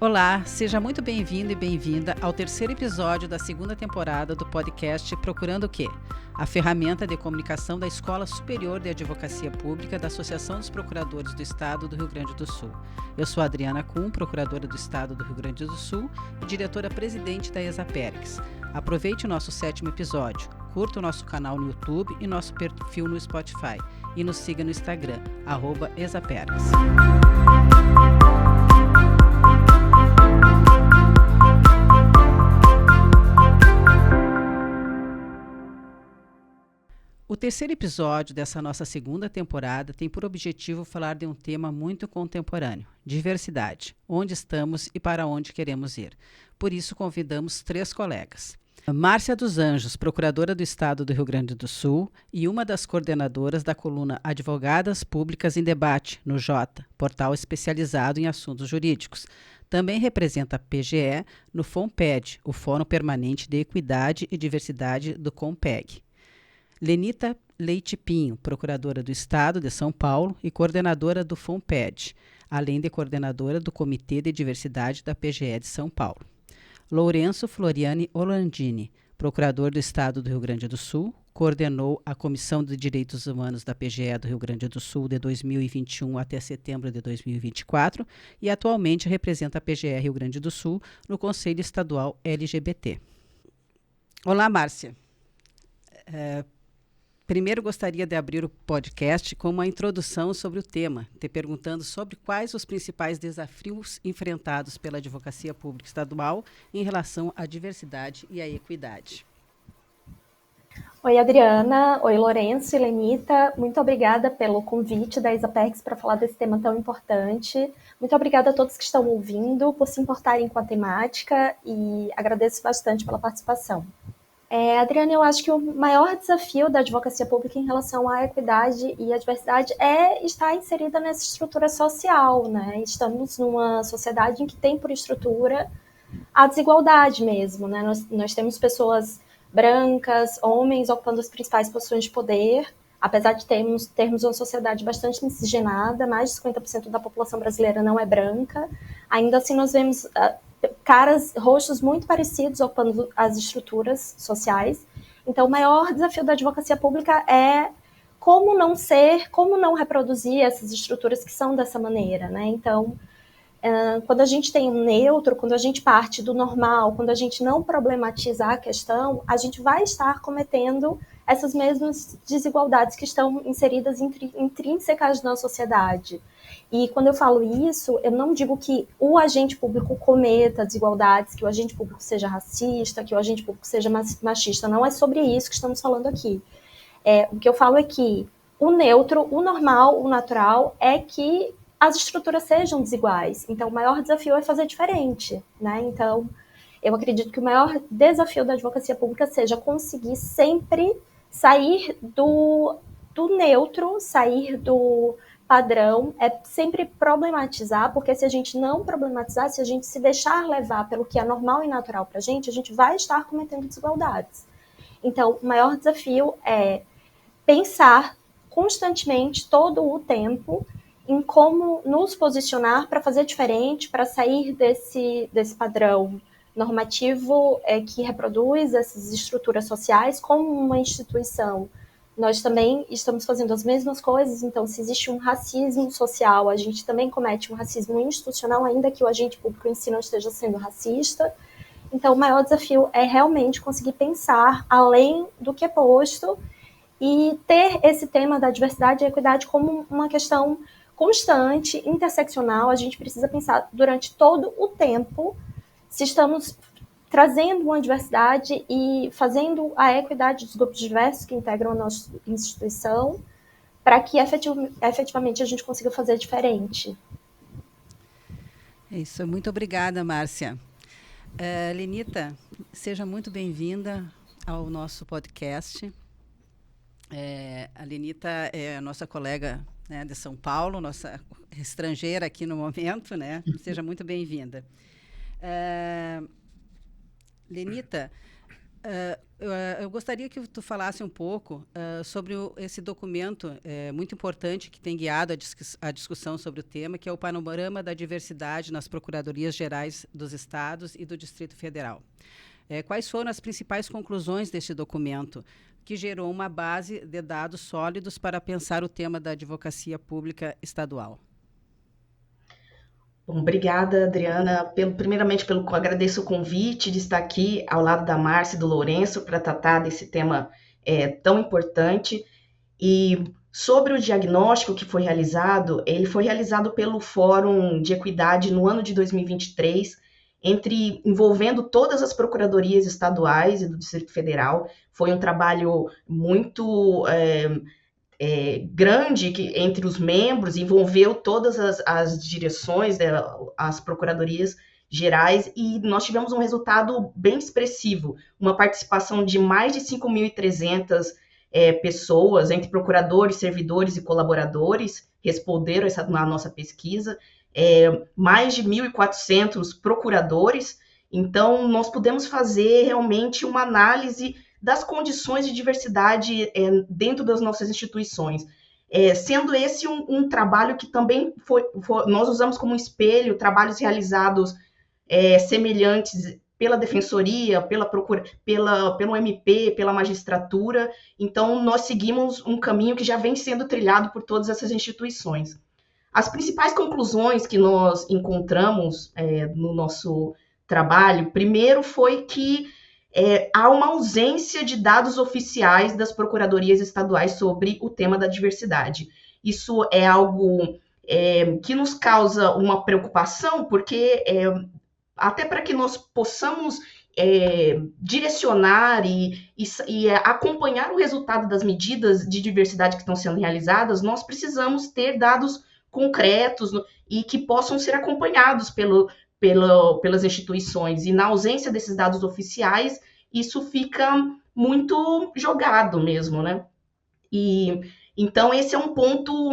Olá, seja muito bem-vindo e bem-vinda ao terceiro episódio da segunda temporada do podcast Procurando o Quê? A ferramenta de comunicação da Escola Superior de Advocacia Pública da Associação dos Procuradores do Estado do Rio Grande do Sul. Eu sou Adriana Kuhn, procuradora do Estado do Rio Grande do Sul e diretora-presidente da ESAPERIX. Aproveite o nosso sétimo episódio, curta o nosso canal no YouTube e nosso perfil no Spotify e nos siga no Instagram, @ESAPERIX. O terceiro episódio dessa nossa segunda temporada tem por objetivo falar de um tema muito contemporâneo, diversidade, onde estamos e para onde queremos ir. Por isso, convidamos 3 colegas. Márcia dos Anjos, procuradora do Estado do Rio Grande do Sul e uma das coordenadoras da coluna Advogadas Públicas em Debate, no Jota, portal especializado em assuntos jurídicos. Também representa a PGE no FONPED, o Fórum Permanente de Equidade e Diversidade do CONPEG. Lenita Leite Pinho, procuradora do Estado de São Paulo e coordenadora do FONPED, além de coordenadora do Comitê de Diversidade da PGE de São Paulo. Lourenço Floriani Orlandini, procurador do Estado do Rio Grande do Sul, coordenou a Comissão de Direitos Humanos da PGE do Rio Grande do Sul de 2021 até setembro de 2024 e atualmente representa a PGE Rio Grande do Sul no Conselho Estadual LGBT. Olá, Márcia. Primeiro, gostaria de abrir o podcast com uma introdução sobre o tema, te perguntando sobre quais os principais desafios enfrentados pela advocacia pública estadual em relação à diversidade e à equidade. Oi, Adriana. Oi, Lourenço e Lenita. Muito obrigada pelo convite da ESAPERIX para falar desse tema tão importante. Muito obrigada a todos que estão ouvindo por se importarem com a temática e agradeço bastante pela participação. Adriana, eu acho que o maior desafio da advocacia pública em relação à equidade e à diversidade é estar inserida nessa estrutura social, né? Estamos numa sociedade em que tem por estrutura a desigualdade mesmo, né? Nós temos pessoas brancas, homens ocupando as principais posições de poder, apesar de termos uma sociedade bastante miscigenada, mais de 50% da população brasileira não é branca, ainda assim nós vemos rostos muito parecidos ocupando as estruturas sociais. Então, o maior desafio da advocacia pública é como não reproduzir essas estruturas que são dessa maneira, né? Então, quando a gente tem um neutro, quando a gente parte do normal, quando a gente não problematiza a questão, a gente vai estar cometendo essas mesmas desigualdades que estão inseridas intrínsecas na sociedade. E quando eu falo isso, eu não digo que o agente público cometa desigualdades, que o agente público seja racista, que o agente público seja machista. Não é sobre isso que estamos falando aqui. O que eu falo é que o neutro, o normal, o natural é que as estruturas sejam desiguais. Então, o maior desafio é fazer diferente, né? Então, eu acredito que o maior desafio da advocacia pública seja conseguir sempre sair do neutro, sair do padrão, é sempre problematizar, porque se a gente não problematizar, se a gente se deixar levar pelo que é normal e natural para a gente vai estar cometendo desigualdades. Então, o maior desafio é pensar constantemente, todo o tempo, em como nos posicionar para fazer diferente, para sair desse padrão normativo que reproduz essas estruturas sociais como uma instituição. Nós também estamos fazendo as mesmas coisas, então se existe um racismo social, a gente também comete um racismo institucional, ainda que o agente público em si não esteja sendo racista. Então o maior desafio é realmente conseguir pensar além do que é posto e ter esse tema da diversidade e equidade como uma questão constante, interseccional. A gente precisa pensar durante todo o tempo se estamos trazendo uma diversidade e fazendo a equidade dos grupos diversos que integram a nossa instituição para que efetivamente a gente consiga fazer diferente. Isso, muito obrigada, Márcia. Lenita, seja muito bem-vinda ao nosso podcast. A Lenita é a nossa colega, né, de São Paulo, nossa estrangeira aqui no momento, né? Seja muito bem-vinda. Lenita, Eu gostaria que tu falasse um pouco sobre esse documento muito importante que tem guiado a discussão sobre o tema, que é o Panorama da Diversidade nas Procuradorias Gerais dos Estados e do Distrito Federal. Quais foram as principais conclusões deste documento, que gerou uma base de dados sólidos para pensar o tema da advocacia pública estadual? Bom, obrigada, Adriana. Primeiramente, agradeço o convite de estar aqui ao lado da Márcia e do Lourenço para tratar desse tema tão importante. E sobre o diagnóstico que foi realizado, ele foi realizado pelo Fórum de Equidade no ano de 2023, envolvendo todas as procuradorias estaduais e do Distrito Federal. Foi um trabalho muito grande entre os membros, envolveu todas as direções, as procuradorias gerais, e nós tivemos um resultado bem expressivo, uma participação de mais de 5.300 pessoas, entre procuradores, servidores e colaboradores, responderam na nossa pesquisa, mais de 1.400 procuradores. Então, nós pudemos fazer realmente uma análise das condições de diversidade dentro das nossas instituições. Sendo esse um trabalho que também nós usamos como espelho trabalhos realizados semelhantes pela Defensoria, pelo MP, pela magistratura. Então, nós seguimos um caminho que já vem sendo trilhado por todas essas instituições. As principais conclusões que nós encontramos no nosso trabalho, primeiro foi que há uma ausência de dados oficiais das procuradorias estaduais sobre o tema da diversidade. Isso é algo que nos causa uma preocupação, porque até para que nós possamos direcionar e acompanhar o resultado das medidas de diversidade que estão sendo realizadas, nós precisamos ter dados concretos e que possam ser acompanhados pelas instituições, e na ausência desses dados oficiais, isso fica muito jogado mesmo, né? Então, esse é um ponto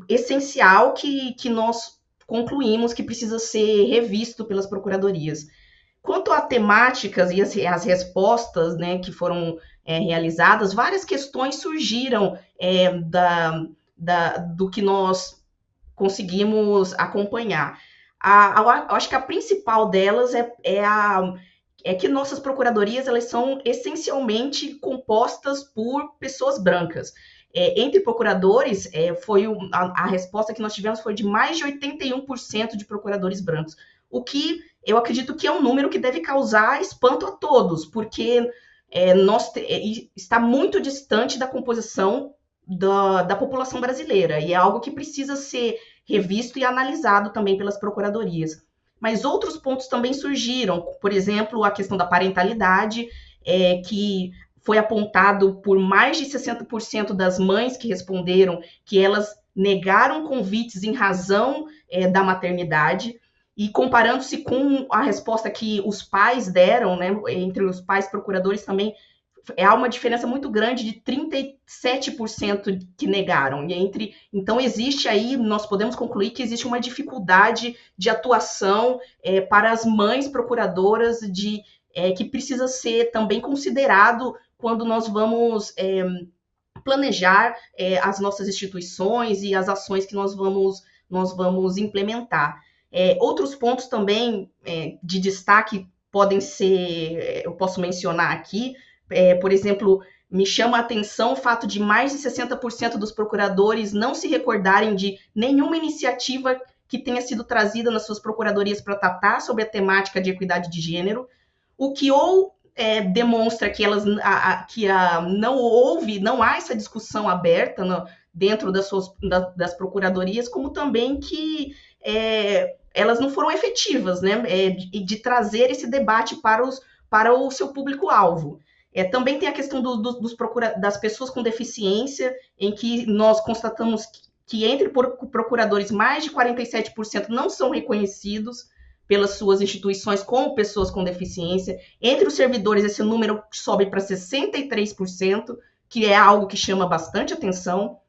essencial que nós concluímos que precisa ser revisto pelas procuradorias. Quanto a temáticas e as respostas, né, que foram realizadas, várias questões surgiram do que nós conseguimos acompanhar. Eu acho que a principal delas é que nossas procuradorias elas são essencialmente compostas por pessoas brancas. Entre procuradores, a resposta que nós tivemos foi de mais de 81% de procuradores brancos, o que eu acredito que é um número que deve causar espanto a todos, porque está muito distante da composição da população brasileira, e é algo que precisa ser revisto e analisado também pelas procuradorias. Mas outros pontos também surgiram, por exemplo, a questão da parentalidade, que foi apontado por mais de 60% das mães que responderam que elas negaram convites em razão da maternidade, e comparando-se com a resposta que os pais deram, né, entre os pais procuradores também, há uma diferença muito grande de 37% que negaram. Então, existe aí, nós podemos concluir que existe uma dificuldade de atuação para as mães procuradoras que precisa ser também considerado quando nós vamos planejar as nossas instituições e as ações que nós vamos implementar. Outros pontos também de destaque podem ser, eu posso mencionar aqui, por exemplo, me chama a atenção o fato de mais de 60% dos procuradores não se recordarem de nenhuma iniciativa que tenha sido trazida nas suas procuradorias para tratar sobre a temática de equidade de gênero, o que demonstra que não há essa discussão aberta dentro das procuradorias, como também que elas não foram efetivas, né, de trazer esse debate para o seu público-alvo. Também tem a questão das pessoas com deficiência, em que nós constatamos que entre procuradores, mais de 47% não são reconhecidos pelas suas instituições como pessoas com deficiência. Entre os servidores, esse número sobe para 63%, que é algo que chama bastante atenção.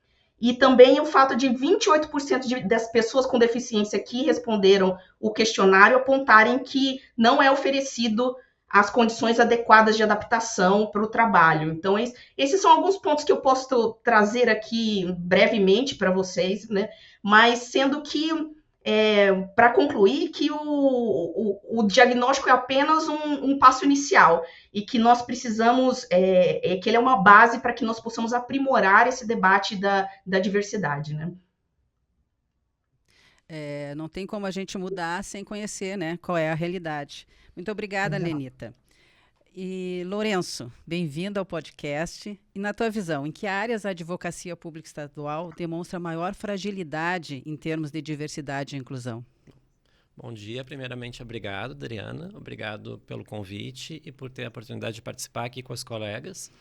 E também o fato de 28% das pessoas com deficiência que responderam o questionário apontarem que não é oferecido as condições adequadas de adaptação para o trabalho. Então, esses são alguns pontos que eu posso trazer aqui brevemente para vocês, né? Mas sendo que, para concluir, que o diagnóstico é apenas um passo inicial e que nós precisamos, que ele é uma base para que nós possamos aprimorar esse debate da diversidade, né? Não tem como a gente mudar sem conhecer, né, qual é a realidade. Muito obrigada, Exato. Lenita. E, Lourenço, bem-vindo ao podcast. E, na tua visão, em que áreas a advocacia pública estadual demonstra maior fragilidade em termos de diversidade e inclusão? Bom dia. Primeiramente, obrigado, Adriana. Obrigado pelo convite e por ter a oportunidade de participar aqui com os colegas.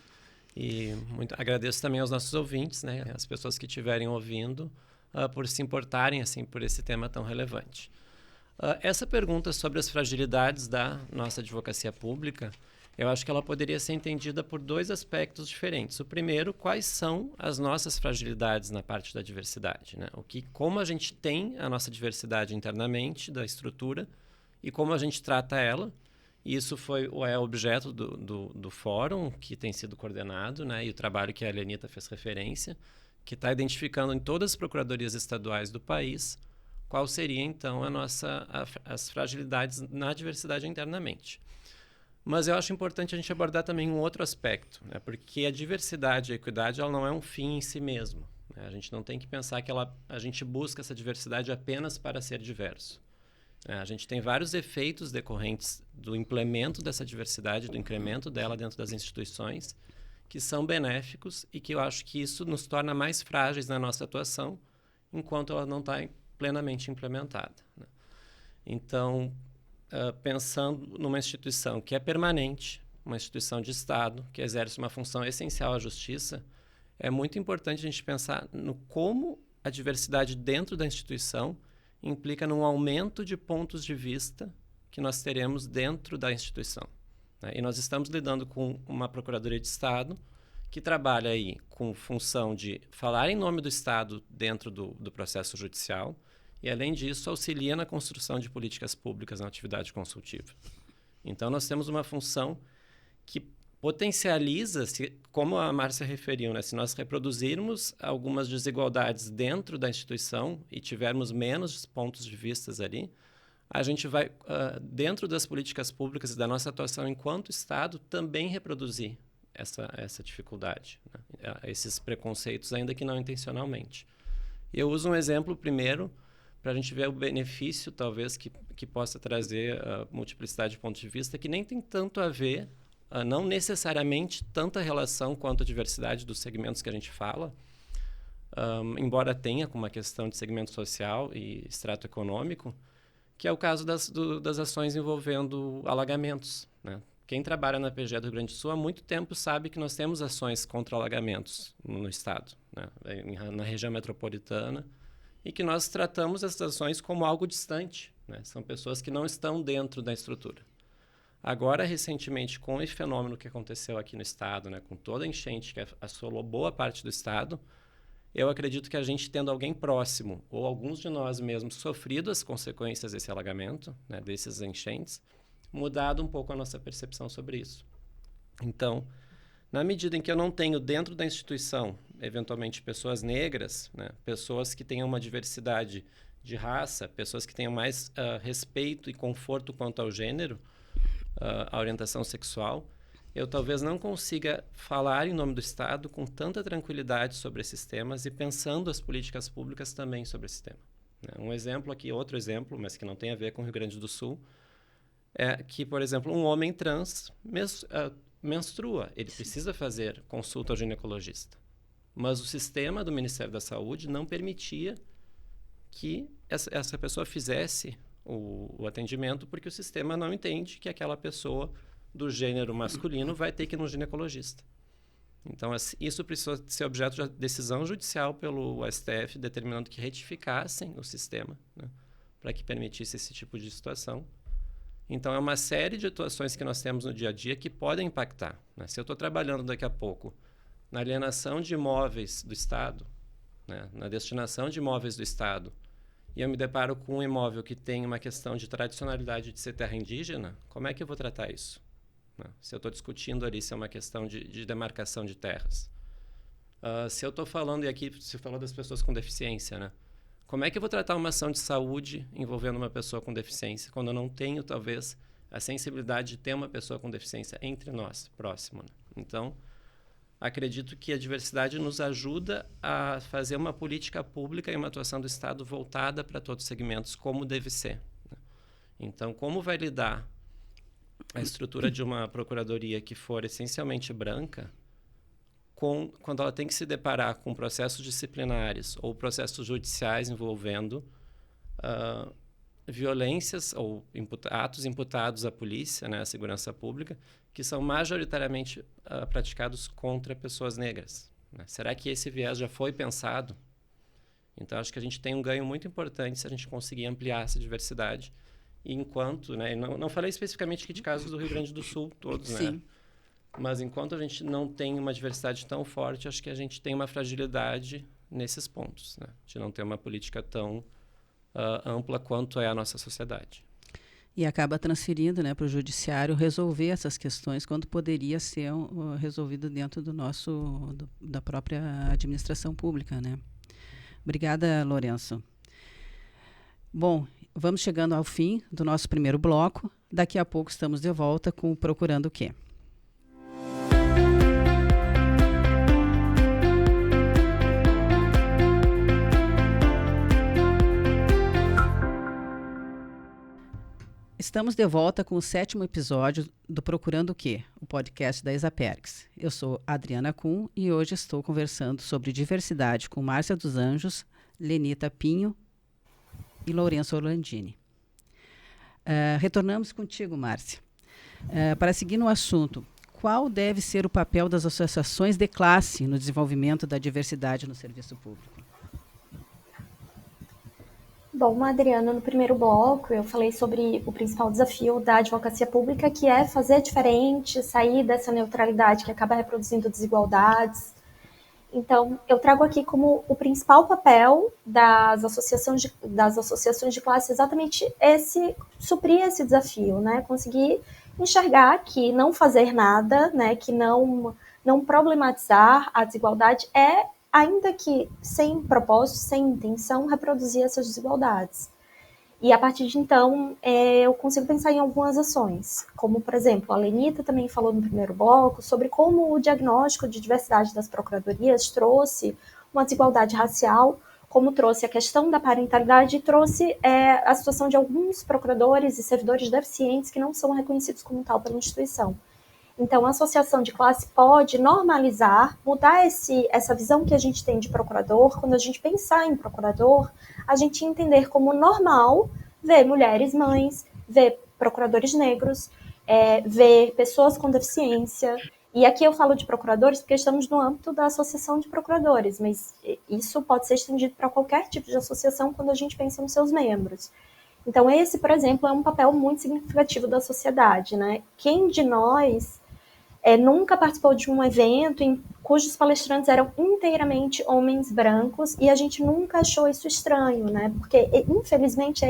E agradeço também aos nossos ouvintes, né, as pessoas que estiverem ouvindo, por se importarem assim, por esse tema tão relevante. Essa pergunta sobre as fragilidades da nossa advocacia pública, eu acho que ela poderia ser entendida por dois aspectos diferentes. O primeiro, quais são as nossas fragilidades na parte da diversidade, né? Como a gente tem a nossa diversidade internamente, da estrutura, e como a gente trata ela. Isso é objeto do fórum que tem sido coordenado, né? E o trabalho que a Lenita fez referência, que está identificando em todas as procuradorias estaduais do país qual seria, então, as fragilidades na diversidade internamente. Mas eu acho importante a gente abordar também um outro aspecto, né? Porque a diversidade e a equidade ela não é um fim em si mesmo, né? A gente não tem que pensar que a gente busca essa diversidade apenas para ser diverso. A gente tem vários efeitos decorrentes do implemento dessa diversidade, do incremento dela dentro das instituições, que são benéficos e que eu acho que isso nos torna mais frágeis na nossa atuação enquanto ela não está plenamente implementada, né? Então, pensando numa instituição que é permanente, uma instituição de Estado, que exerce uma função essencial à justiça, é muito importante a gente pensar no como a diversidade dentro da instituição implica num aumento de pontos de vista que nós teremos dentro da instituição, né? E nós estamos lidando com uma Procuradoria de Estado que trabalha aí com função de falar em nome do Estado dentro do processo judicial e, além disso, auxilia na construção de políticas públicas na atividade consultiva. Então, nós temos uma função que potencializa, como a Márcia referiu, né? Se nós reproduzirmos algumas desigualdades dentro da instituição e tivermos menos pontos de vista ali, a gente vai, dentro das políticas públicas e da nossa atuação enquanto Estado, também reproduzir essa dificuldade, né? Esses preconceitos, ainda que não intencionalmente. Eu uso um exemplo primeiro para a gente ver o benefício, talvez, que possa trazer a multiplicidade de pontos de vista, que nem tem tanto a ver, não necessariamente tanta relação quanto a diversidade dos segmentos que a gente fala, embora tenha com uma questão de segmento social e extrato econômico, que é o caso das ações envolvendo alagamentos, né? Quem trabalha na PGE do Rio Grande do Sul há muito tempo sabe que nós temos ações contra alagamentos no Estado, né? Na região metropolitana, e que nós tratamos essas ações como algo distante, né? São pessoas que não estão dentro da estrutura. Agora, recentemente, com esse fenômeno que aconteceu aqui no Estado, né, com toda a enchente que assolou boa parte do Estado, eu acredito que a gente tendo alguém próximo, ou alguns de nós mesmos sofrido as consequências desse alagamento, né, desses enchentes, mudado um pouco a nossa percepção sobre isso. Então, na medida em que eu não tenho dentro da instituição, eventualmente, pessoas negras, né, pessoas que tenham uma diversidade de raça, pessoas que tenham mais respeito e conforto quanto ao gênero, a orientação sexual, eu talvez não consiga falar em nome do Estado com tanta tranquilidade sobre esses temas e pensando as políticas públicas também sobre esse tema, né? Um exemplo aqui, outro exemplo, mas que não tem a ver com o Rio Grande do Sul, é que, por exemplo, um homem trans menstrua, ele precisa fazer consulta ao ginecologista, mas o sistema do Ministério da Saúde não permitia que essa pessoa fizesse o atendimento, porque o sistema não entende que aquela pessoa do gênero masculino vai ter que ir no ginecologista. Então, isso precisou ser objeto de decisão judicial pelo STF, determinando que retificassem o sistema, né, para que permitisse esse tipo de situação. Então, é uma série de atuações que nós temos no dia a dia que podem impactar, né? Se eu estou trabalhando daqui a pouco na alienação de imóveis do Estado, né, na destinação de imóveis do Estado, e eu me deparo com um imóvel que tem uma questão de tradicionalidade de ser terra indígena, como é que eu vou tratar isso? né? Se eu estou discutindo ali se é uma questão de demarcação de terras. Se eu estou falando, e aqui se falou das pessoas com deficiência, né? Como é que eu vou tratar uma ação de saúde envolvendo uma pessoa com deficiência quando eu não tenho, talvez, a sensibilidade de ter uma pessoa com deficiência entre nós, próximo, né? Então, acredito que a diversidade nos ajuda a fazer uma política pública e uma atuação do Estado voltada para todos os segmentos, como deve ser, né? Então, como vai lidar a estrutura de uma procuradoria que for essencialmente branca, quando ela tem que se deparar com processos disciplinares ou processos judiciais envolvendo violências ou atos imputados à polícia, né, à segurança pública, que são majoritariamente praticados contra pessoas negras, né? Será que esse viés já foi pensado? Então, acho que a gente tem um ganho muito importante se a gente conseguir ampliar essa diversidade. E enquanto, né, não falei especificamente aqui de casos do Rio Grande do Sul, todos, Sim. né? Mas enquanto a gente não tem uma diversidade tão forte, acho que a gente tem uma fragilidade nesses pontos, né? De não ter uma política tão ampla quanto é a nossa sociedade. E acaba transferindo, né, para o judiciário resolver essas questões quando poderia ser resolvido dentro da própria administração pública, né? Obrigada, Lourenço. Bom, vamos chegando ao fim do nosso primeiro bloco. Daqui a pouco estamos de volta com o Procurando o Quê? Estamos de volta com o 7º episódio do Procurando o Quê? O podcast da Exapergs. Eu sou Adriana Kuhn e hoje estou conversando sobre diversidade com Márcia dos Anjos, Lenita Pinho e Lourenço Orlandini. Retornamos contigo, Márcia. Para seguir no assunto, qual deve ser o papel das associações de classe no desenvolvimento da diversidade no serviço público? Bom, Adriana, no primeiro bloco eu falei sobre o principal desafio da advocacia pública, que é fazer diferente, sair dessa neutralidade que acaba reproduzindo desigualdades. Então, eu trago aqui como o principal papel das associações de classe exatamente suprir esse desafio, né? Conseguir enxergar que não fazer nada, né? Que não problematizar a desigualdade ainda que sem propósito, sem intenção, reproduzir essas desigualdades. E a partir de então, eu consigo pensar em algumas ações, como, por exemplo, a Lenita também falou no primeiro bloco sobre como o diagnóstico de diversidade das procuradorias trouxe uma desigualdade racial, como trouxe a questão da parentalidade e trouxe a situação de alguns procuradores e servidores deficientes que não são reconhecidos como tal pela instituição. Então, a associação de classe pode normalizar, mudar essa visão que a gente tem de procurador. Quando a gente pensar em procurador, a gente entender como normal ver mulheres mães, ver procuradores negros, ver pessoas com deficiência. E aqui eu falo de procuradores porque estamos no âmbito da associação de procuradores, mas isso pode ser estendido para qualquer tipo de associação quando a gente pensa nos seus membros. Então, esse, por exemplo, é um papel muito significativo da sociedade, né? Quem de nós nunca participou de um evento cujos palestrantes eram inteiramente homens brancos e a gente nunca achou isso estranho, né? Porque, infelizmente,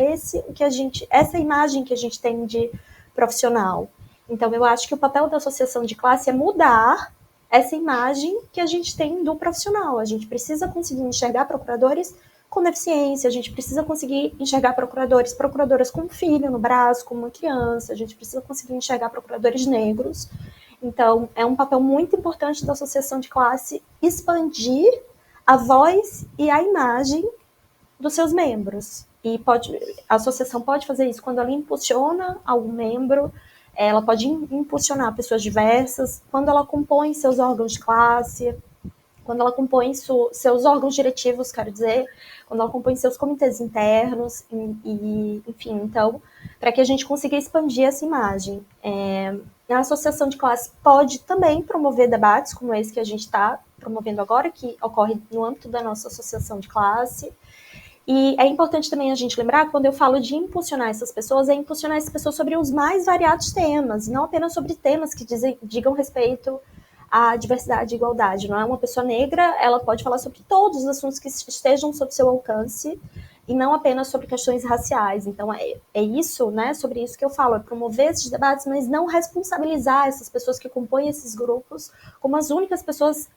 essa imagem que a gente tem de profissional. Então, eu acho que o papel da associação de classe é mudar essa imagem que a gente tem do profissional. A gente precisa conseguir enxergar procuradores com deficiência, a gente precisa conseguir enxergar procuradoras com um filho no braço, com uma criança, a gente precisa conseguir enxergar procuradores negros. Então, é um papel muito importante da associação de classe expandir a voz e a imagem dos seus membros. E a associação pode fazer isso quando ela impulsiona algum membro, ela pode impulsionar pessoas diversas, quando ela compõe seus órgãos de classe, quando ela compõe seus órgãos diretivos, quero dizer, quando ela compõe seus comitês internos, enfim, então, para que a gente consiga expandir essa imagem. A associação de classe pode também promover debates como esse que a gente está promovendo agora, que ocorre no âmbito da nossa associação de classe. E é importante também a gente lembrar, quando eu falo de impulsionar essas pessoas, é impulsionar essas pessoas sobre os mais variados temas, não apenas sobre temas que digam respeito à diversidade e igualdade. Não é uma pessoa negra, ela pode falar sobre todos os assuntos que estejam sob seu alcance, e não apenas sobre questões raciais. Então, é isso, né, sobre isso que eu falo, é promover esses debates, mas não responsabilizar essas pessoas que compõem esses grupos como as únicas pessoas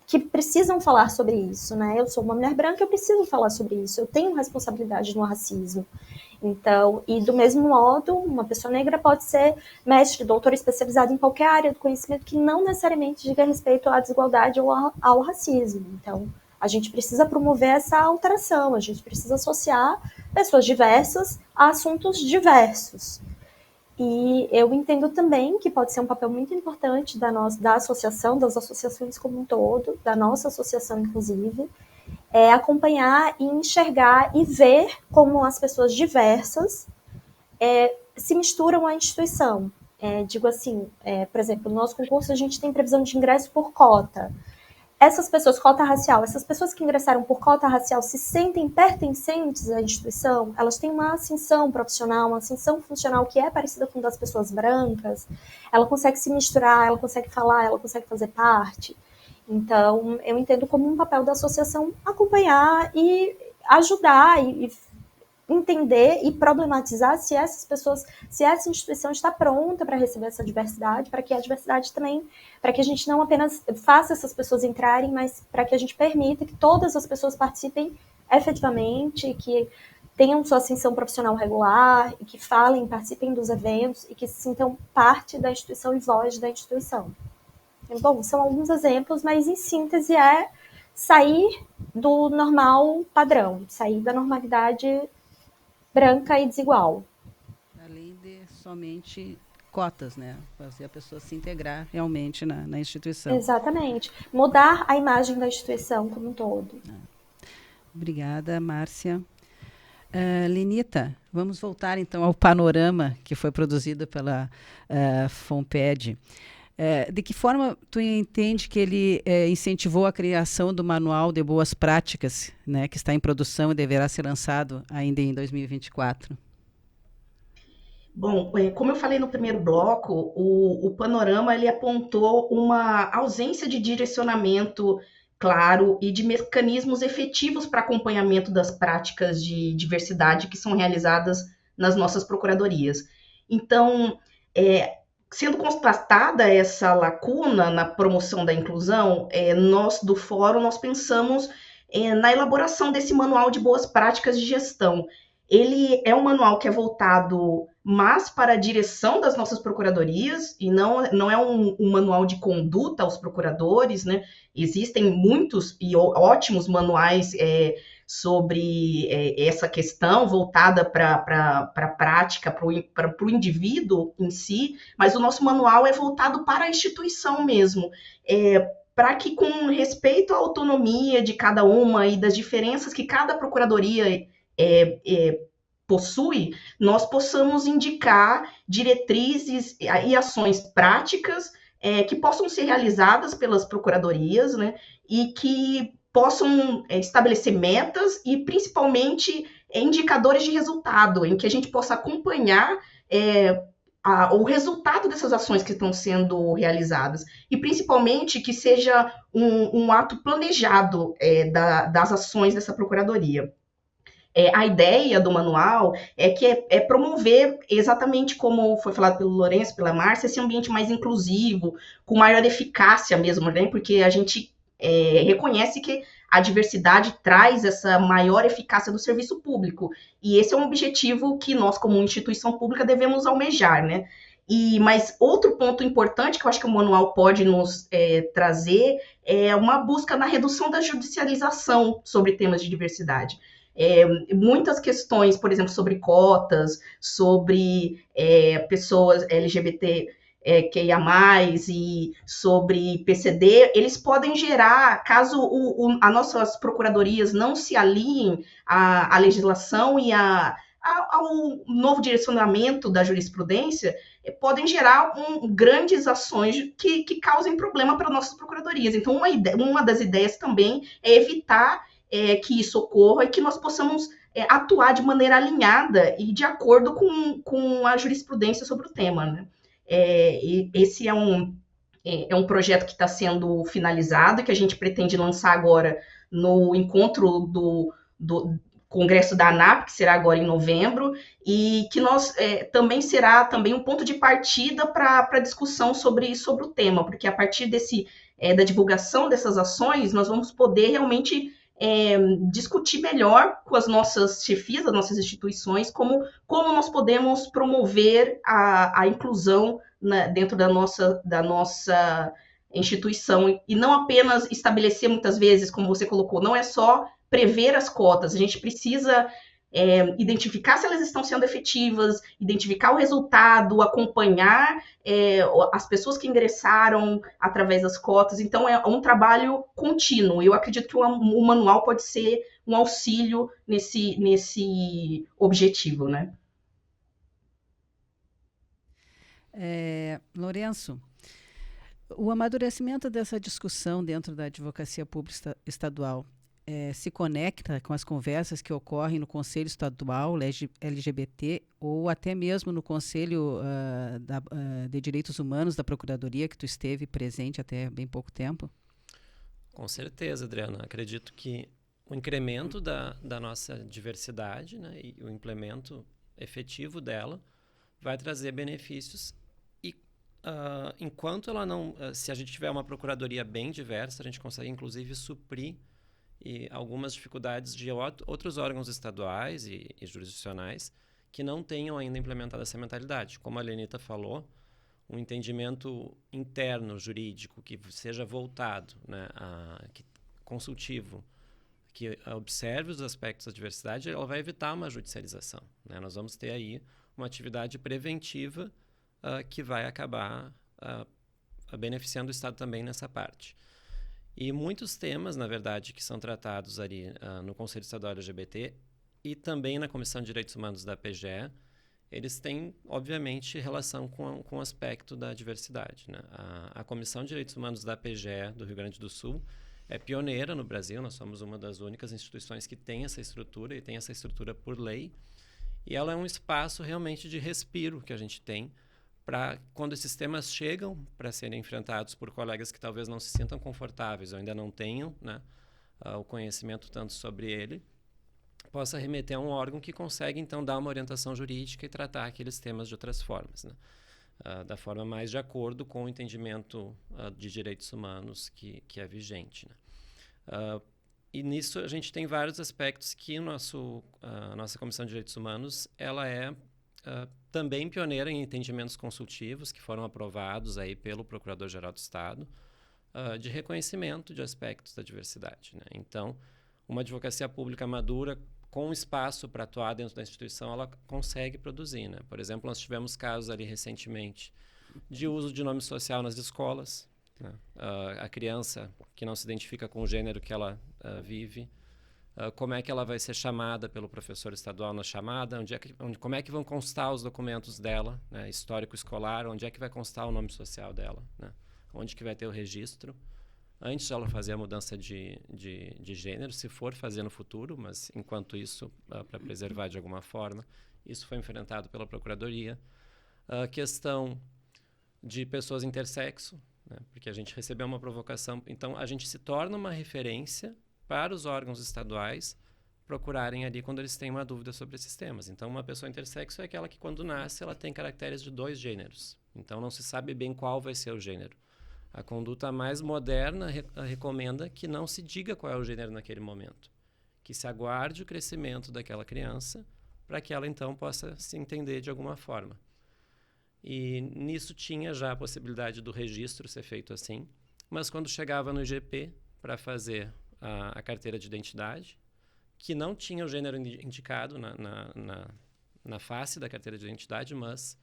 que precisam falar sobre isso, né? Eu sou uma mulher branca, eu preciso falar sobre isso, eu tenho responsabilidade no racismo. Então, e do mesmo modo, uma pessoa negra pode ser mestre, doutor especializado em qualquer área do conhecimento que não necessariamente diga respeito à desigualdade ou ao racismo. Então, a gente precisa promover essa alteração, a gente precisa associar pessoas diversas a assuntos diversos. E eu entendo também que pode ser um papel muito importante da associação, das associações como um todo, da nossa associação, inclusive, acompanhar e enxergar e ver como as pessoas diversas se misturam à instituição. Digo assim, por exemplo, no nosso concurso a gente tem previsão de ingresso por cota. Essas pessoas, cota racial, essas pessoas que ingressaram por cota racial se sentem pertencentes à instituição, elas têm uma ascensão profissional, uma ascensão funcional que é parecida com a das pessoas brancas, ela consegue se misturar, ela consegue falar, ela consegue fazer parte. Então, eu entendo como um papel da associação acompanhar e ajudar e entender e problematizar se essas pessoas, se essa instituição está pronta para receber essa diversidade, para que a diversidade também, para que a gente não apenas faça essas pessoas entrarem, mas para que a gente permita que todas as pessoas participem efetivamente, que tenham sua ascensão profissional regular, e que falem, participem dos eventos e que se sintam parte da instituição e voz da instituição. Bom, são alguns exemplos, mas em síntese é sair do normal padrão, sair da normalidade branca e desigual. Além de somente cotas, né? Fazer a pessoa se integrar realmente na instituição. Exatamente. Mudar a imagem da instituição como um todo. Obrigada, Márcia. Lenita, vamos voltar então ao panorama que foi produzido pela FONPED. De que forma tu entende que ele incentivou a criação do Manual de Boas Práticas, né, que está em produção e deverá ser lançado ainda em 2024? Bom, como eu falei no primeiro bloco, o panorama ele apontou uma ausência de direcionamento claro e de mecanismos efetivos para acompanhamento das práticas de diversidade que são realizadas nas nossas procuradorias. Então, sendo constatada essa lacuna na promoção da inclusão, nós do Fórum nós pensamos na elaboração desse manual de boas práticas de gestão. Ele é um manual que é voltado mais para a direção das nossas procuradorias e não é um manual de conduta aos procuradores, né? Existem muitos e ótimos manuais sobre essa questão voltada para a prática, para o indivíduo em si, mas o nosso manual é voltado para a instituição mesmo, para que, com respeito à autonomia de cada uma e das diferenças que cada procuradoria possui, nós possamos indicar diretrizes e ações práticas que possam ser realizadas pelas procuradorias, né, e que possam estabelecer metas e, principalmente, indicadores de resultado, em que a gente possa acompanhar o resultado dessas ações que estão sendo realizadas. E, principalmente, que seja um ato planejado das ações dessa procuradoria. A ideia do manual é promover, exatamente como foi falado pelo Lourenço, pela Márcia, esse ambiente mais inclusivo, com maior eficácia mesmo, né? Porque a gente reconhece que a diversidade traz essa maior eficácia do serviço público. E esse é um objetivo que nós, como instituição pública, devemos almejar, né? Mas outro ponto importante que eu acho que o manual pode nos trazer é uma busca na redução da judicialização sobre temas de diversidade. Muitas questões, por exemplo, sobre cotas, sobre pessoas LGBT que ia mais e sobre PCD, eles podem gerar, caso as nossas procuradorias não se alinhem à legislação e ao novo direcionamento da jurisprudência, podem gerar grandes ações que causem problema para nossas procuradorias. Então, uma das ideias também é evitar que isso ocorra e que nós possamos atuar de maneira alinhada e de acordo com a jurisprudência sobre o tema, né? Esse é um projeto que está sendo finalizado e que a gente pretende lançar agora no encontro congresso da ANAP, que será agora em novembro, e que também será também um ponto de partida para a discussão sobre o tema, porque a partir da divulgação dessas ações, nós vamos poder realmente discutir melhor com as nossas chefias, as nossas instituições, como nós podemos promover a inclusão dentro da nossa instituição, e não apenas estabelecer muitas vezes, como você colocou, não é só prever as cotas, a gente precisa identificar se elas estão sendo efetivas, identificar o resultado, acompanhar as pessoas que ingressaram através das cotas. Então, é um trabalho contínuo. Eu acredito que o manual pode ser um auxílio nesse objetivo, né? Lourenço, o amadurecimento dessa discussão dentro da advocacia pública estadual se conecta com as conversas que ocorrem no Conselho Estadual LGBT ou até mesmo no Conselho de Direitos Humanos da Procuradoria, que tu esteve presente até bem pouco tempo? Com certeza, Adriana. Acredito que o incremento da nossa diversidade, né, e o implemento efetivo dela vai trazer benefícios. E enquanto ela não... se a gente tiver uma procuradoria bem diversa, a gente consegue, inclusive, suprir algumas dificuldades de outros órgãos estaduais e jurisdicionais que não tenham ainda implementado essa mentalidade. Como a Lenita falou, um entendimento interno jurídico que seja voltado, né, consultivo, que observe os aspectos da diversidade, ela vai evitar uma judicialização, né? Nós vamos ter aí uma atividade preventiva que vai acabar beneficiando o Estado também nessa parte. E muitos temas, na verdade, que são tratados ali no Conselho Estadual LGBT e também na Comissão de Direitos Humanos da PGE, eles têm, obviamente, relação com o aspecto da diversidade, né? A Comissão de Direitos Humanos da PGE do Rio Grande do Sul é pioneira no Brasil, nós somos uma das únicas instituições que tem essa estrutura e tem essa estrutura por lei, e ela é um espaço realmente de respiro que a gente tem para quando esses temas chegam para serem enfrentados por colegas que talvez não se sintam confortáveis ou ainda não tenham, né, o conhecimento tanto sobre ele, possa remeter a um órgão que consegue, então, dar uma orientação jurídica e tratar aqueles temas de outras formas, né, da forma mais de acordo com o entendimento de direitos humanos que é vigente, né. E nisso a gente tem vários aspectos que a nossa Comissão de Direitos Humanos ela é também pioneira em entendimentos consultivos que foram aprovados aí pelo Procurador-Geral do Estado de reconhecimento de aspectos da diversidade, né? Então, uma advocacia pública madura com espaço para atuar dentro da instituição, ela consegue produzir, né? Por exemplo, nós tivemos casos ali recentemente de uso de nome social nas escolas, né? A criança que não se identifica com o gênero que ela vive, como é que ela vai ser chamada pelo professor estadual na chamada, como é que vão constar os documentos dela, né, histórico escolar, onde é que vai constar o nome social dela, né, onde que vai ter o registro, antes de ela fazer a mudança de gênero, se for fazer no futuro, mas enquanto isso, para preservar de alguma forma, isso foi enfrentado pela Procuradoria. A questão de pessoas intersexo, né, porque a gente recebeu uma provocação, então a gente se torna uma referência para os órgãos estaduais procurarem ali quando eles têm uma dúvida sobre esses temas. Então, uma pessoa intersexo é aquela que, quando nasce, ela tem caracteres de 2 gêneros. Então, não se sabe bem qual vai ser o gênero. A conduta mais moderna recomenda que não se diga qual é o gênero naquele momento, que se aguarde o crescimento daquela criança para que ela, então, possa se entender de alguma forma. E nisso tinha já a possibilidade do registro ser feito assim, mas quando chegava no IGP para fazer a carteira de identidade, que não tinha o gênero indicado na face da carteira de identidade, mas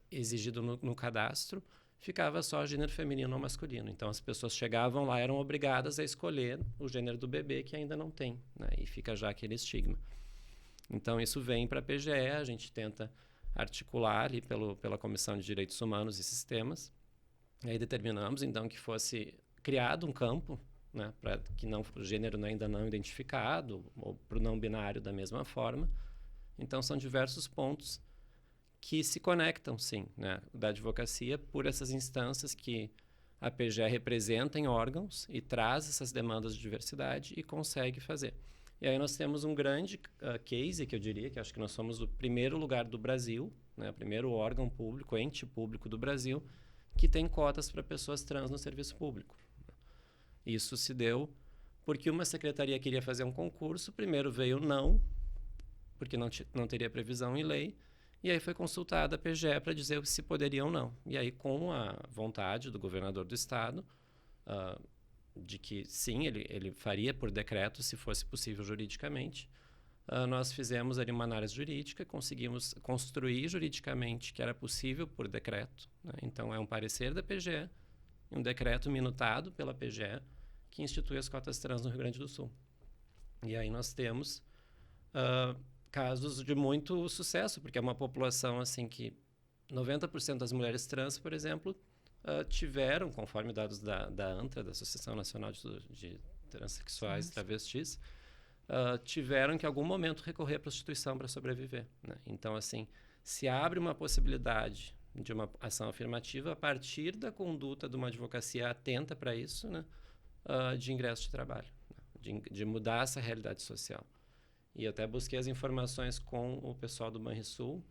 exigido no cadastro, ficava só gênero feminino ou masculino. Então, as pessoas chegavam lá, eram obrigadas a escolher o gênero do bebê, que ainda não tem, né? E fica já aquele estigma. Então, isso vem para a PGE, a gente tenta articular ali pela Comissão de Direitos Humanos esses temas. E aí determinamos, então, que fosse criado um campo, né, para que o gênero ainda não identificado, ou para o não binário da mesma forma. Então, são diversos pontos que se conectam, sim, né, da advocacia por essas instâncias que a PGE representa em órgãos e traz essas demandas de diversidade e consegue fazer. E aí nós temos um grande case, que eu diria, que acho que nós somos o primeiro lugar do Brasil, né, o primeiro órgão público, ente público do Brasil, que tem cotas para pessoas trans no serviço público. Isso se deu porque uma secretaria queria fazer um concurso, primeiro veio não, porque não teria previsão em lei, e aí foi consultada a PGE para dizer se poderia ou não. E aí, com a vontade do governador do estado, de que sim, ele faria por decreto, se fosse possível juridicamente, nós fizemos ali uma análise jurídica, conseguimos construir juridicamente que era possível por decreto, né? Então, é um parecer da PGE, um decreto minutado pela PGE, que institui as cotas trans no Rio Grande do Sul. E aí nós temos casos de muito sucesso, porque é uma população assim que 90% das mulheres trans, por exemplo, tiveram, conforme dados da ANTRA, da Associação Nacional de Transsexuais e Travestis, tiveram que em algum momento recorrer à prostituição para sobreviver, né? Então, assim, se abre uma possibilidade de uma ação afirmativa a partir da conduta de uma advocacia atenta para isso, né? De ingresso de trabalho, né? de mudar essa realidade social. E até busquei as informações com o pessoal do Banrisul.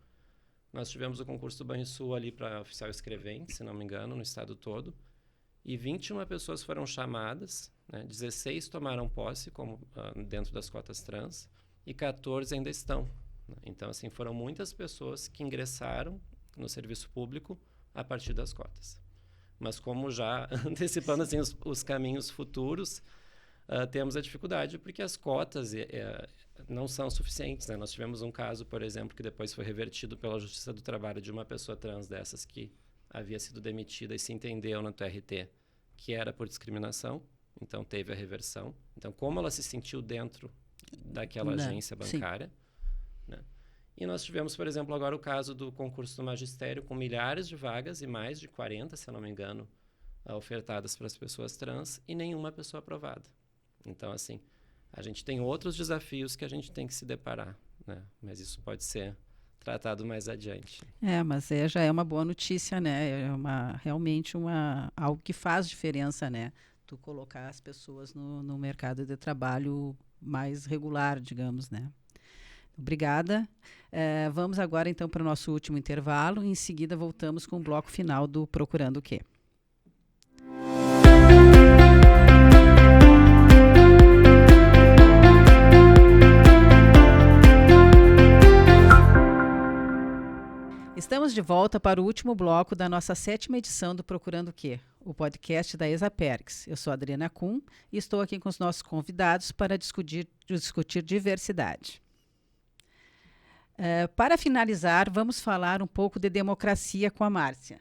Nós tivemos o concurso do Banrisul ali para oficial escrevente, se não me engano, no estado todo, e 21 pessoas foram chamadas, né? 16 tomaram posse como, dentro das cotas trans, e 14 ainda estão, né? Então, assim, foram muitas pessoas que ingressaram no serviço público a partir das cotas. Mas como já antecipando assim, os caminhos futuros, temos a dificuldade porque as cotas não são suficientes, né? Nós tivemos um caso, por exemplo, que depois foi revertido pela Justiça do Trabalho de uma pessoa trans dessas que havia sido demitida e se entendeu na TRT que era por discriminação, então teve a reversão. Então, como ela se sentiu dentro daquela agência bancária, né? E nós tivemos, por exemplo, agora o caso do concurso do magistério com milhares de vagas e mais de 40, se eu não me engano, ofertadas para as pessoas trans e nenhuma pessoa aprovada. Então, assim, a gente tem outros desafios que a gente tem que se deparar, né? Mas isso pode ser tratado mais adiante. Mas já é uma boa notícia, né? É realmente algo que faz diferença, né? Tu colocar as pessoas no mercado de trabalho mais regular, digamos, né? Obrigada. Vamos agora, então, para o nosso último intervalo. Em seguida, voltamos com o bloco final do Procurando o Quê? Estamos de volta para o último bloco da nossa 7ª edição do Procurando o Quê? O podcast da Exapergs. Eu sou a Adriana Kuhn e estou aqui com os nossos convidados para discutir diversidade. Para finalizar, vamos falar um pouco de democracia com a Márcia.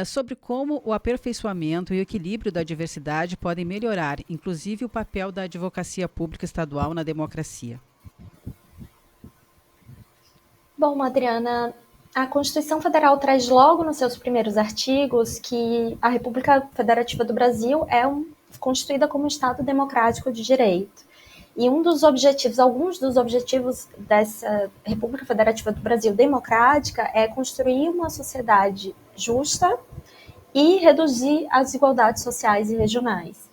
Sobre como o aperfeiçoamento e o equilíbrio da diversidade podem melhorar, inclusive o papel da advocacia pública estadual na democracia. Bom, Adriana, a Constituição Federal traz logo nos seus primeiros artigos que a República Federativa do Brasil é constituída como um Estado democrático de direito. E alguns dos objetivos dessa República Federativa do Brasil democrática é construir uma sociedade justa e reduzir as desigualdades sociais e regionais.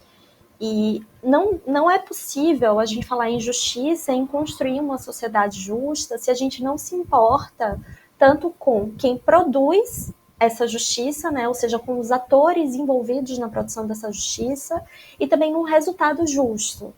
E não é possível a gente falar em justiça, em construir uma sociedade justa, se a gente não se importa tanto com quem produz essa justiça, né, ou seja, com os atores envolvidos na produção dessa justiça, e também no resultado justo.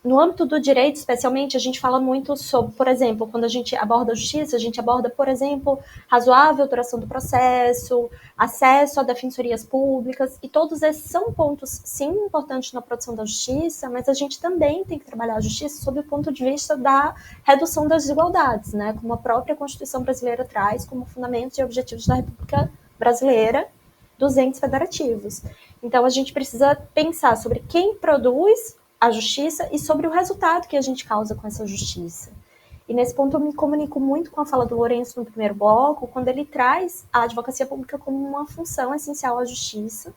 No âmbito do direito, especialmente, a gente fala muito sobre, por exemplo, quando a gente aborda a justiça, a gente aborda, por exemplo, razoável duração do processo, acesso a defensorias públicas, e todos esses são pontos, sim, importantes na produção da justiça, mas a gente também tem que trabalhar a justiça sob o ponto de vista da redução das desigualdades, né, como a própria Constituição brasileira traz como fundamentos e objetivos da República Brasileira, dos entes federativos. Então, a gente precisa pensar sobre quem produz a justiça e sobre o resultado que a gente causa com essa justiça. E nesse ponto eu me comunico muito com a fala do Lourenço no primeiro bloco, quando ele traz a advocacia pública como uma função essencial à justiça,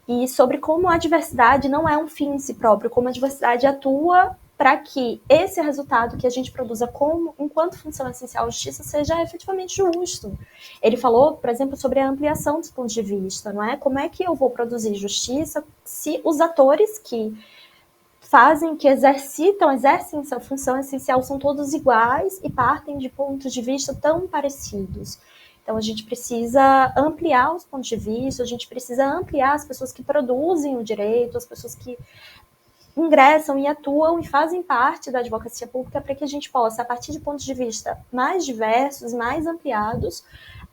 e sobre como a diversidade não é um fim em si próprio, como a diversidade atua para que esse resultado que a gente produza enquanto função essencial à justiça seja efetivamente justo. Ele falou, por exemplo, sobre a ampliação dos pontos de vista, não é? Como é que eu vou produzir justiça se os atores que exercem essa função essencial são todos iguais e partem de pontos de vista tão parecidos. Então, a gente precisa ampliar os pontos de vista, a gente precisa ampliar as pessoas que produzem o direito, as pessoas que ingressam e atuam e fazem parte da advocacia pública para que a gente possa, a partir de pontos de vista mais diversos, mais ampliados,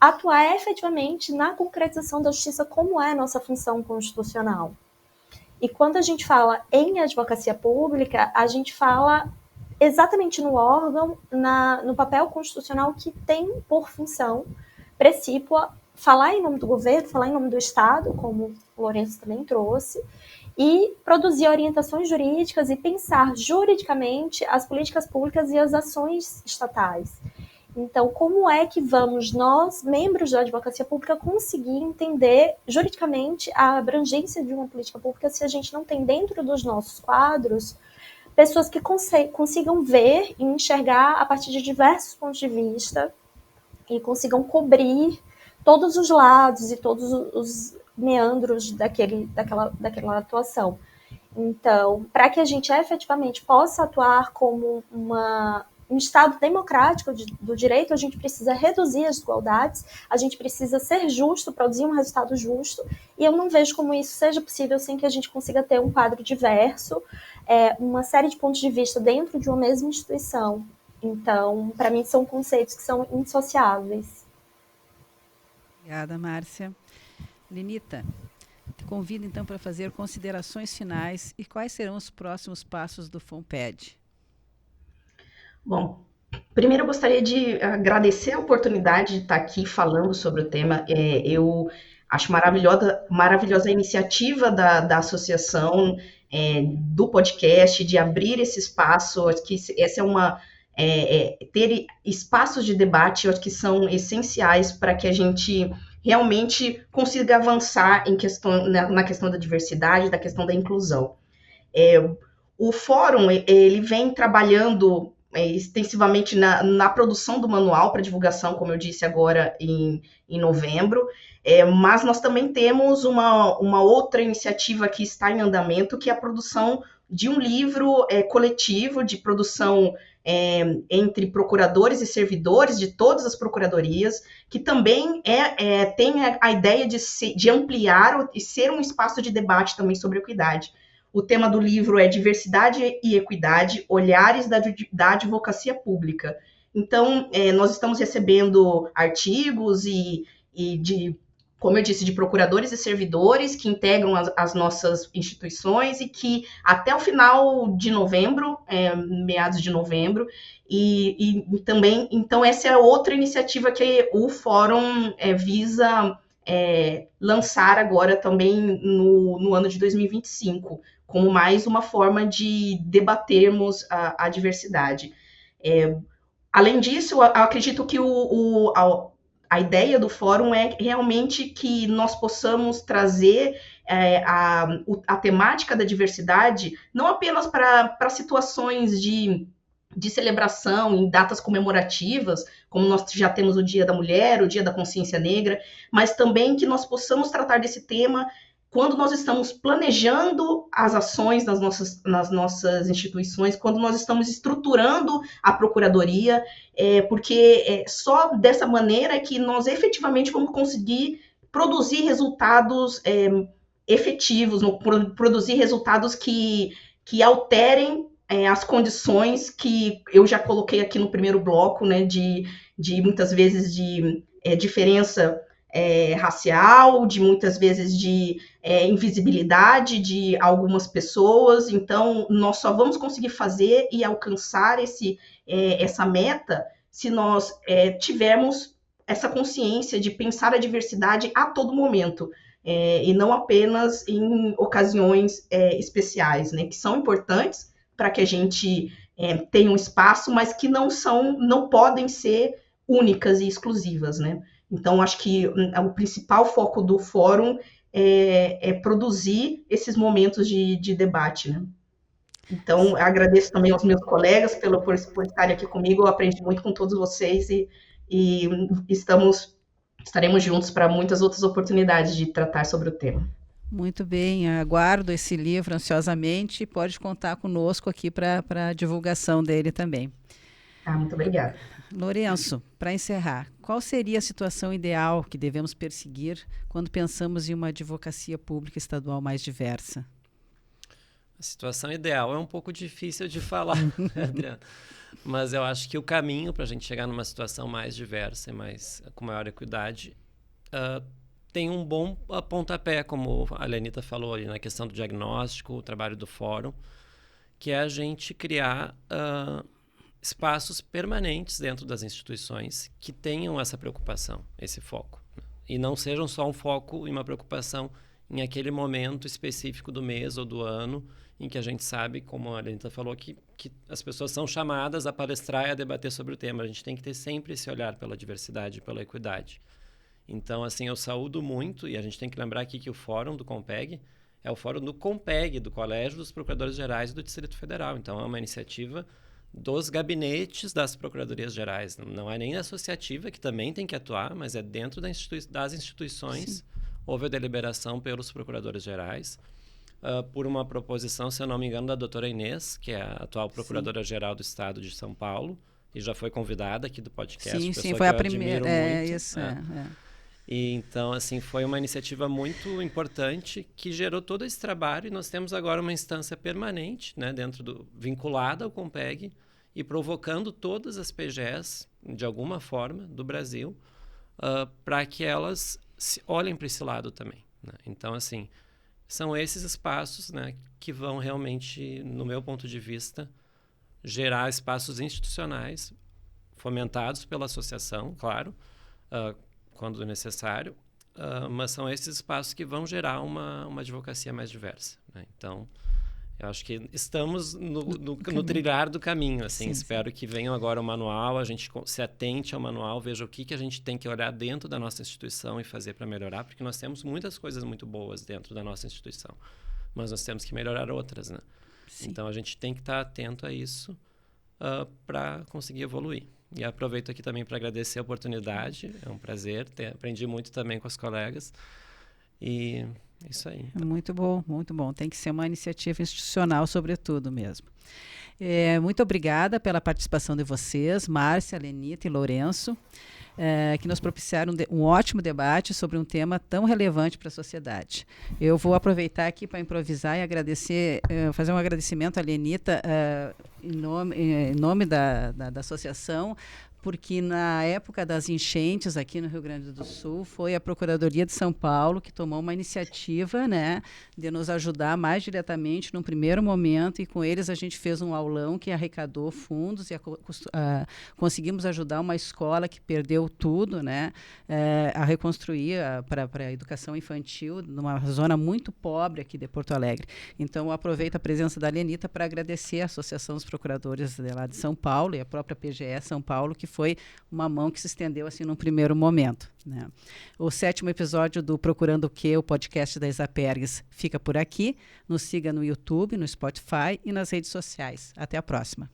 atuar efetivamente na concretização da justiça, como é a nossa função constitucional. E quando a gente fala em advocacia pública, a gente fala exatamente no órgão, no papel constitucional que tem por função precípua falar em nome do governo, falar em nome do Estado, como o Lourenço também trouxe, e produzir orientações jurídicas e pensar juridicamente as políticas públicas e as ações estatais. Então, como é que vamos, nós, membros da advocacia pública, conseguir entender juridicamente a abrangência de uma política pública se a gente não tem dentro dos nossos quadros pessoas que consigam ver e enxergar a partir de diversos pontos de vista e consigam cobrir todos os lados e todos os meandros daquela atuação. Então, para que a gente efetivamente possa atuar como um Estado democrático do direito, a gente precisa reduzir as desigualdades, a gente precisa ser justo, produzir um resultado justo, e eu não vejo como isso seja possível sem que a gente consiga ter um quadro diverso, uma série de pontos de vista dentro de uma mesma instituição. Então, para mim, são conceitos que são indissociáveis. Obrigada, Márcia. Lenita, te convido então para fazer considerações finais e quais serão os próximos passos do FONPED. Bom, primeiro eu gostaria de agradecer a oportunidade de estar aqui falando sobre o tema. Eu acho maravilhosa a iniciativa da associação, do podcast, de abrir esse espaço. Acho que essa ter espaços de debate, eu acho que são essenciais para que a gente realmente consiga avançar na questão da diversidade, da questão da inclusão. O fórum, ele vem trabalhando extensivamente na produção do manual para divulgação, como eu disse agora em novembro, mas nós também temos uma outra iniciativa que está em andamento, que é a produção de um livro coletivo de produção entre procuradores e servidores de todas as procuradorias, que também tem a ideia de ampliar e ser um espaço de debate também sobre equidade. O tema do livro é Diversidade e Equidade, Olhares da Advocacia Pública. Então, nós estamos recebendo artigos como eu disse, de procuradores e servidores que integram as nossas instituições e que até o final de novembro, meados de novembro, e também, então essa é outra iniciativa que o Fórum visa lançar agora também no ano de 2025, como mais uma forma de debatermos a diversidade. Além disso, eu acredito que a ideia do fórum é realmente que nós possamos trazer a temática da diversidade não apenas para situações de celebração em datas comemorativas, como nós já temos o Dia da Mulher, o Dia da Consciência Negra, mas também que nós possamos tratar desse tema quando nós estamos planejando as ações nas nossas instituições, quando nós estamos estruturando a procuradoria, porque só dessa maneira é que nós efetivamente vamos conseguir produzir resultados efetivos, produzir resultados que alterem as condições que eu já coloquei aqui no primeiro bloco, né, de muitas vezes de diferença racial, de muitas vezes de invisibilidade de algumas pessoas. Então, nós só vamos conseguir fazer e alcançar essa meta se nós tivermos essa consciência de pensar a diversidade a todo momento, e não apenas em ocasiões especiais, né, que são importantes para que a gente tenha um espaço, mas que não podem ser únicas e exclusivas, né? Então, acho que o principal foco do fórum é produzir esses momentos de debate, né? Então, agradeço também aos meus colegas por estarem aqui comigo. Eu aprendi muito com todos vocês e estaremos juntos para muitas outras oportunidades de tratar sobre o tema. Muito bem, aguardo esse livro ansiosamente e pode contar conosco aqui para a divulgação dele também. Muito obrigada. Lourenço, para encerrar, qual seria a situação ideal que devemos perseguir quando pensamos em uma advocacia pública estadual mais diversa? A situação ideal é um pouco difícil de falar, Adriana, mas eu acho que o caminho para a gente chegar numa situação mais diversa e com maior equidade tem um bom pontapé, como a Lenita falou ali, na questão do diagnóstico, o trabalho do fórum, que é a gente criar espaços permanentes dentro das instituições que tenham essa preocupação, esse foco, né? E não sejam só um foco e uma preocupação em aquele momento específico do mês ou do ano, em que a gente sabe, como a Lenita falou, que as pessoas são chamadas a palestrar e a debater sobre o tema. A gente tem que ter sempre esse olhar pela diversidade e pela equidade. Então, assim, eu saúdo muito, e a gente tem que lembrar aqui que o Fórum do COMPEG é o Fórum do COMPEG, do Colégio dos Procuradores Gerais do Distrito Federal. Então, é uma iniciativa dos gabinetes das Procuradorias Gerais. Não é nem associativa, que também tem que atuar, mas é dentro das instituições. Sim. Houve a deliberação pelos Procuradores Gerais, por uma proposição, se eu não me engano, da doutora Inês, que é a atual Procuradora-Geral do Estado de São Paulo, e já foi convidada aqui do podcast. Sim, foi a primeira. E então, assim, foi uma iniciativa muito importante que gerou todo esse trabalho, e nós temos agora uma instância permanente, né, vinculada ao COMPEG e provocando todas as PGEs, de alguma forma, do Brasil, para que elas olhem para esse lado também, né? Então, assim, são esses espaços, né, que vão realmente, no meu ponto de vista, gerar espaços institucionais fomentados pela associação, claro, quando necessário, mas são esses espaços que vão gerar uma advocacia mais diversa, né? Então, eu acho que estamos no trilhar do caminho, assim. Sim, espero que venha agora o manual, a gente se atente ao manual, veja o que a gente tem que olhar dentro da nossa instituição e fazer para melhorar, porque nós temos muitas coisas muito boas dentro da nossa instituição, mas nós temos que melhorar outras, né? Sim. Então, a gente tem que estar atento a isso para conseguir evoluir. E aproveito aqui também para agradecer a oportunidade, é um prazer, aprendi muito também com as colegas, e é isso aí. Muito bom, muito bom. Tem que ser uma iniciativa institucional, sobretudo mesmo. Muito obrigada pela participação de vocês, Márcia, Lenita e Lourenço, que nos propiciaram um ótimo debate sobre um tema tão relevante para a sociedade. Eu vou aproveitar aqui para improvisar e agradecer, fazer um agradecimento à Lenita em nome da associação, porque na época das enchentes aqui no Rio Grande do Sul, foi a Procuradoria de São Paulo que tomou uma iniciativa, né, de nos ajudar mais diretamente num primeiro momento, e com eles a gente fez um aulão que arrecadou fundos e conseguimos ajudar uma escola que perdeu tudo, né, a reconstruir para a educação infantil numa zona muito pobre aqui de Porto Alegre. Então, eu aproveito a presença da Lenita para agradecer a Associação dos Procuradores lá de São Paulo e a própria PGE São Paulo, que foi uma mão que se estendeu assim num primeiro momento, né? O 7º episódio do Procurando o Quê, o podcast da Exapergs, fica por aqui. Nos siga no YouTube, no Spotify e nas redes sociais. Até a próxima.